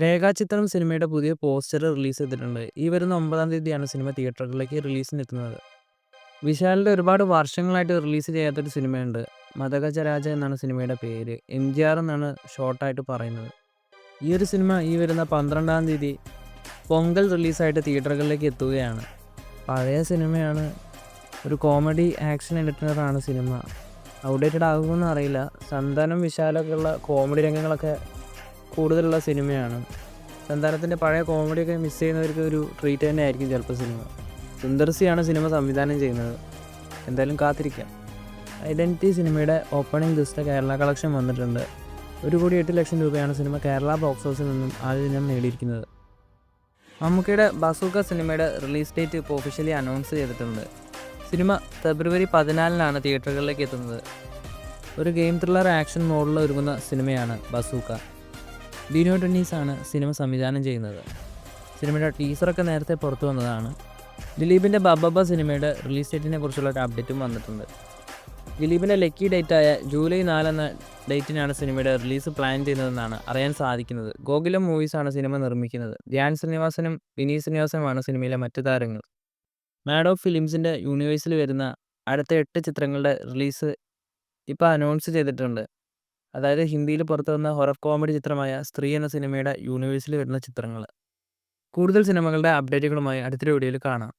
രേഖാചിത്രം സിനിമയുടെ പുതിയ പോസ്റ്റർ റിലീസ് ചെയ്തിട്ടുണ്ട്. ഈ വരുന്ന 9-ാം തീയതിയാണ് സിനിമ തിയേറ്ററുകളിലേക്ക് റിലീസിനെത്തുന്നത്. വിശാലിന്റെ ഒരുപാട് വർഷങ്ങളായിട്ട് റിലീസ് ചെയ്യാത്തൊരു സിനിമയുണ്ട്. മദഗജരാജ എന്നാണ് സിനിമയുടെ പേര്. എംജിആർ എന്നാണ് ഷോർട്ടായിട്ട് പറയുന്നത്. ഈ ഒരു സിനിമ ഈ വരുന്ന 12-ാം തീയതി പൊങ്കൽ റിലീസായിട്ട് തിയേറ്ററുകളിലേക്ക് എത്തുകയാണ്. പഴയ സിനിമയാണ്. ഒരു കോമഡി ആക്ഷൻ എൻ്റർടൈനറാണ് സിനിമ. ഔട്ട്ഡേറ്റഡ് ആകുമെന്ന് അറിയില്ല. സന്താനം വിശാലൊക്കെ ഉള്ള കോമഡി രംഗങ്ങളൊക്കെ കൂടുതലുള്ള സിനിമയാണ്. സന്താനത്തിൻ്റെ പഴയ കോമഡിയൊക്കെ മിസ് ചെയ്യുന്നവർക്ക് ഒരു ട്രീറ്റ് തന്നെ ആയിരിക്കും ചിലപ്പോൾ സിനിമ. സുന്ദർ സിയാണ് സിനിമ സംവിധാനം ചെയ്യുന്നത്. എന്തായാലും കാത്തിരിക്കാം. ഐഡൻറ്റിറ്റി സിനിമയുടെ ഓപ്പണിംഗ് ലിസ്റ്റ് കേരള കളക്ഷൻ വന്നിട്ടുണ്ട്. 1,08,00,000 രൂപയാണ് സിനിമ കേരള ബോക്സ് ഓഫീസിൽ നിന്നും ആദ്യ ദിനം നേടിയിരിക്കുന്നത്. മമ്മൂക്കയുടെ ബസൂക്ക സിനിമയുടെ റിലീസ് ഡേറ്റ് ഇപ്പോൾ ഒഫീഷ്യലി അനൗൺസ് ചെയ്തിട്ടുണ്ട്. സിനിമ ഫെബ്രുവരി 14-നാണ് തിയേറ്ററുകളിലേക്ക് എത്തുന്നത്. ഒരു ഗെയിം ത്രില്ലർ ആക്ഷൻ മോഡിൽ ഒരുങ്ങുന്ന സിനിമയാണ് ബസൂക്ക. ഡിനോ ഡെന്നീസ് ആണ് സിനിമ സംവിധാനം ചെയ്യുന്നത്. സിനിമയുടെ ടീസറൊക്കെ നേരത്തെ പുറത്തു വന്നതാണ്. ദിലീപിൻ്റെ ബബ്ബബ്ബ സിനിമയുടെ റിലീസ് ഡേറ്റിനെ കുറിച്ചുള്ള ഒരു അപ്ഡേറ്റും വന്നിട്ടുണ്ട്. ദിലീപിൻ്റെ ലക്കി ഡേറ്റായ ജൂലൈ 4 എന്ന ഡേറ്റിനാണ് സിനിമയുടെ റിലീസ് പ്ലാൻ ചെയ്യുന്നതെന്നാണ് അറിയാൻ സാധിക്കുന്നത്. ഗോകുലം മൂവീസാണ് സിനിമ നിർമ്മിക്കുന്നത്. ധ്യാൻ ശ്രീനിവാസനും വിനീത് ശ്രീനിവാസനുമാണ് സിനിമയിലെ മറ്റു താരങ്ങൾ. മാഡ് ഓഫ് ഫിലിംസിൻ്റെ യൂണിവേഴ്സിൽ വരുന്ന അടുത്ത 8 ചിത്രങ്ങളുടെ റിലീസ് ഇപ്പോൾ അനൗൺസ് ചെയ്തിട്ടുണ്ട്. അതായത് ഹിന്ദിയിൽ പുറത്തു വന്ന ഹൊറർ കോമഡി ചിത്രമായ സ്ത്രീ എന്ന സിനിമയുടെ യൂണിവേഴ്സിൽ വരുന്ന ചിത്രങ്ങൾ. കൂടുതൽ സിനിമകളുടെ അപ്ഡേറ്റുകളുമായി അടുത്തൊരു വീഡിയോയിൽ കാണാം.